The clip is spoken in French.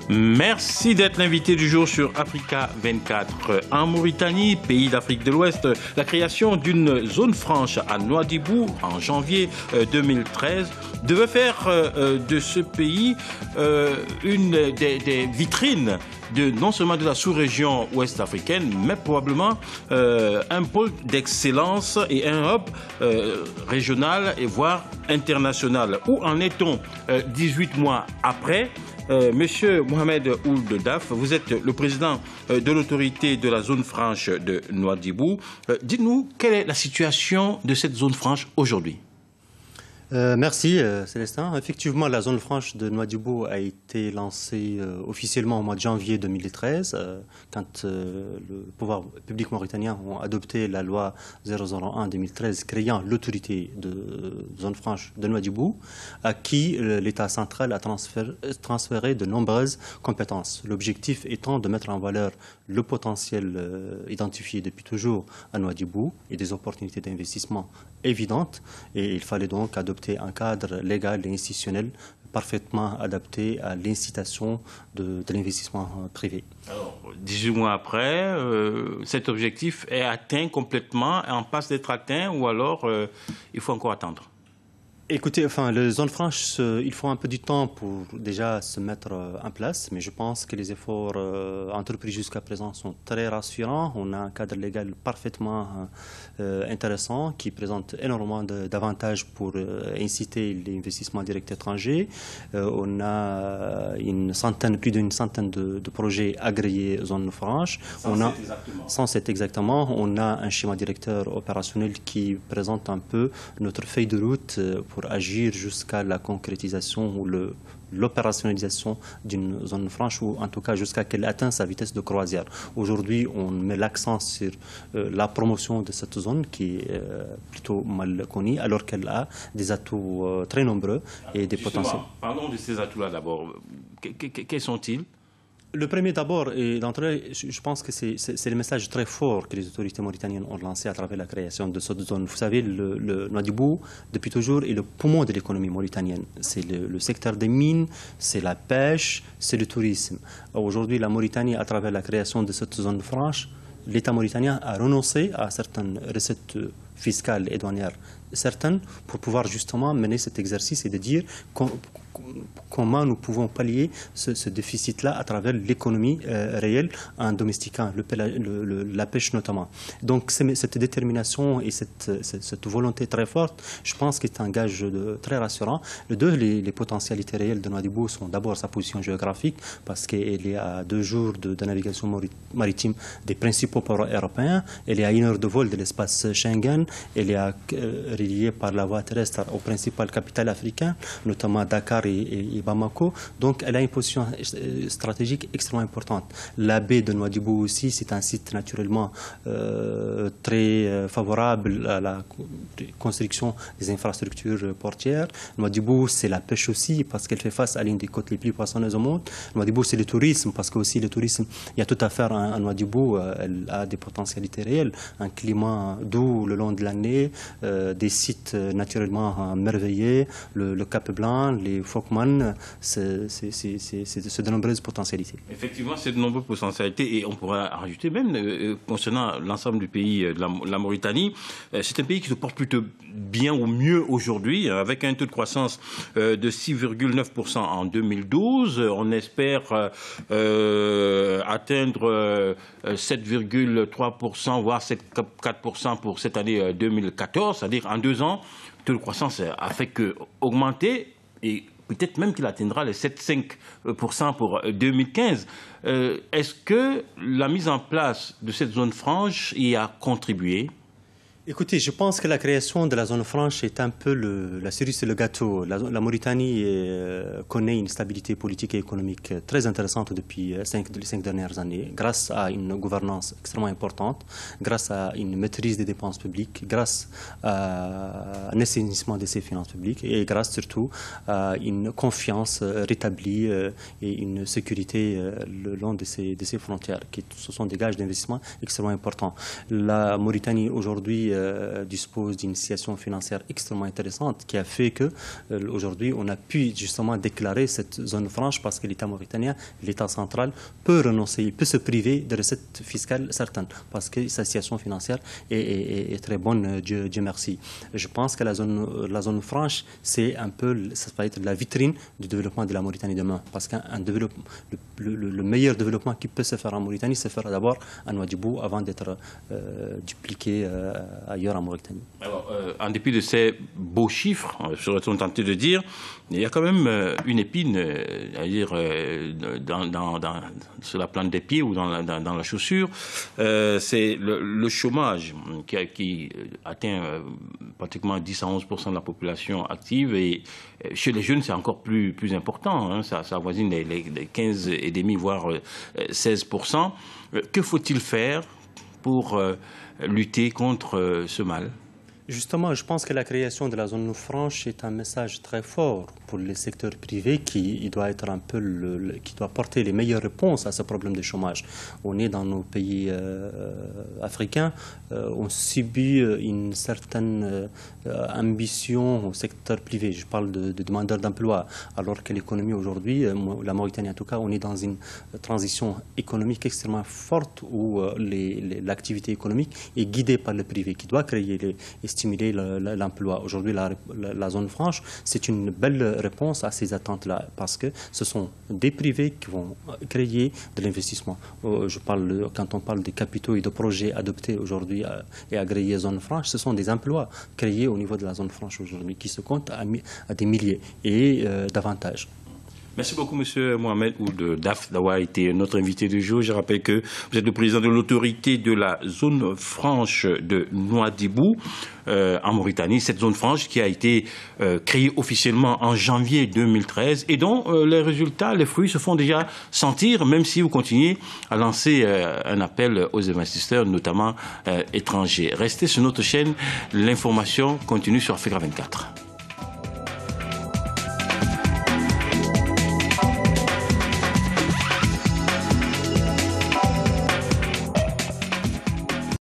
Merci d'être l'invité du jour sur Africa 24. En Mauritanie, pays d'Afrique de l'Ouest, la création d'une zone franche à Nouadhibou en janvier 2013 devait faire de ce pays une des vitrines non seulement de la sous-région ouest africaine, mais probablement un pôle d'excellence et un hub régional et voire international. Où en est-on 18 mois après? Monsieur Mohamed Ould Daf, vous êtes le président de l'autorité de la zone franche de Nouadhibou. Dites-nous, quelle est la situation de cette zone franche aujourd'hui? Merci Célestin. Effectivement, la zone franche de Nouadhibou a été lancée officiellement au mois de janvier 2013, quand le pouvoir public mauritanien a adopté la loi 001-2013 créant l'autorité de zone franche de Nouadhibou, à qui l'État central a transféré de nombreuses compétences. L'objectif étant de mettre en valeur le potentiel identifié depuis toujours à Nouadhibou et des opportunités d'investissement évidentes. Et il fallait donc adopter un cadre légal et institutionnel parfaitement adapté à l'incitation de l'investissement privé. Alors, 18 mois après, cet objectif est atteint complètement, en passe d'être atteint, ou alors il faut encore attendre? Écoutez, les zones franches, il faut un peu du temps pour déjà se mettre en place, mais je pense que les efforts entrepris jusqu'à présent sont très rassurants. On a un cadre légal parfaitement intéressant qui présente énormément d'avantages pour inciter l'investissement direct étranger. On a plus d'une centaine de projets agréés zones franches. Sans cette exactement. On a un schéma directeur opérationnel qui présente un peu notre feuille de route pour agir jusqu'à la concrétisation ou l'opérationnalisation d'une zone franche, ou en tout cas jusqu'à qu'elle atteigne sa vitesse de croisière. Aujourd'hui, on met l'accent sur la promotion de cette zone qui est plutôt mal connue, alors qu'elle a des atouts très nombreux et des potentiels. Parlons de ces atouts-là d'abord. Quels sont-ils? Le premier d'abord, et d'entrée, je pense que c'est le message très fort que les autorités mauritaniennes ont lancé à travers la création de cette zone. Vous savez, le Nouadhibou, depuis toujours, est le poumon de l'économie mauritanienne. C'est le secteur des mines, c'est la pêche, c'est le tourisme. Aujourd'hui, la Mauritanie, à travers la création de cette zone franche, l'État mauritanien a renoncé à certaines recettes fiscales et douanières certaines pour pouvoir justement mener cet exercice et de dire comment nous pouvons pallier ce déficit-là à travers l'économie réelle en domestiquant la pêche notamment. Donc cette détermination et cette volonté très forte, je pense que c'est un gage très rassurant. Les potentialités réelles de Nouadhibou sont d'abord sa position géographique, parce qu'elle est à 2 jours de navigation maritime des principaux ports européens, elle est à 1 heure de vol de l'espace Schengen, elle est reliée par la voie terrestre aux principales capitales africaines, notamment Dakar et Bamako. Donc elle a une position stratégique extrêmement importante. La baie de Nouadhibou aussi, c'est un site naturellement très favorable à la construction des infrastructures portières. Nouadhibou, c'est la pêche aussi, parce qu'elle fait face à l'une des côtes les plus poissonneuses au monde. Nouadhibou, c'est le tourisme, parce que aussi le tourisme, il y a tout à faire à Nouadhibou. Elle a des potentialités réelles, un climat doux le long de l'année, des sites naturellement merveilleux, le Cap Blanc, les Fokman, c'est de nombreuses potentialités. Effectivement, c'est de nombreuses potentialités, et on pourrait rajouter même concernant l'ensemble du pays de la Mauritanie, c'est un pays qui se porte plutôt bien ou mieux aujourd'hui, avec un taux de croissance de 6,9% en 2012. On espère atteindre 7,3%, voire 7,4% pour cette année 2014, c'est-à-dire en 2 ans, le taux de croissance a fait qu'augmenter, et peut-être même qu'il atteindra les 7,5% pour 2015. Est-ce que la mise en place de cette zone franche y a contribué? Écoutez, je pense que la création de la zone franche est un peu la cerise sur le gâteau. La Mauritanie connaît une stabilité politique et économique très intéressante depuis les 5 dernières années, grâce à une gouvernance extrêmement importante, grâce à une maîtrise des dépenses publiques, grâce à un assainissement de ses finances publiques et grâce surtout à une confiance rétablie et une sécurité le long de ses frontières, ce sont des gages d'investissement extrêmement importants. La Mauritanie aujourd'hui dispose d'une situation financière extrêmement intéressante qui a fait que aujourd'hui on a pu justement déclarer cette zone franche parce que l'État mauritanien, l'État central, peut renoncer, peut se priver de recettes fiscales certaines parce que sa situation financière est très bonne, Dieu merci. Je pense que la zone franche, c'est un peu, ça va être la vitrine du développement de la Mauritanie demain parce que le meilleur développement qui peut se faire en Mauritanie se fera d'abord à Nouadhibou avant d'être dupliqué ailleurs en Mauritanie. Alors, en dépit de ces beaux chiffres, serait-on tenté de dire, il y a quand même une épine, à dire, sur la plante des pieds ou dans la chaussure. C'est le chômage qui atteint pratiquement 10 à 11% de la population active et chez les jeunes c'est encore plus important, hein, ça avoisine les 15,5 voire 16%. Que faut-il faire pour lutter contre ce mal? Justement, je pense que la création de la zone franche est un message très fort pour le secteur privé qui doit être un peu qui doit porter les meilleures réponses à ce problème de chômage. On est dans nos pays africains, on subit une certaine ambition au secteur privé. Je parle de demandeurs d'emploi, alors que l'économie aujourd'hui, la Mauritanie en tout cas, on est dans une transition économique extrêmement forte où l'activité économique est guidée par le privé qui doit créer et stimuler l'emploi. Aujourd'hui, la zone franche, c'est une belle réponse à ces attentes-là, parce que ce sont des privés qui vont créer de l'investissement. Quand on parle des capitaux et de projets adoptés aujourd'hui et agréés zone franche, ce sont des emplois créés au niveau de la zone franche aujourd'hui, qui se comptent à des milliers et davantage. Merci beaucoup, M. Mohamed Ould Daf, d'avoir été notre invité du jour. Je rappelle que vous êtes le président de l'autorité de la zone franche de Nouadhibou, en Mauritanie. Cette zone franche qui a été créée officiellement en janvier 2013 et dont les résultats, les fruits se font déjà sentir, même si vous continuez à lancer un appel aux investisseurs, notamment étrangers. Restez sur notre chaîne. L'information continue sur Africa 24.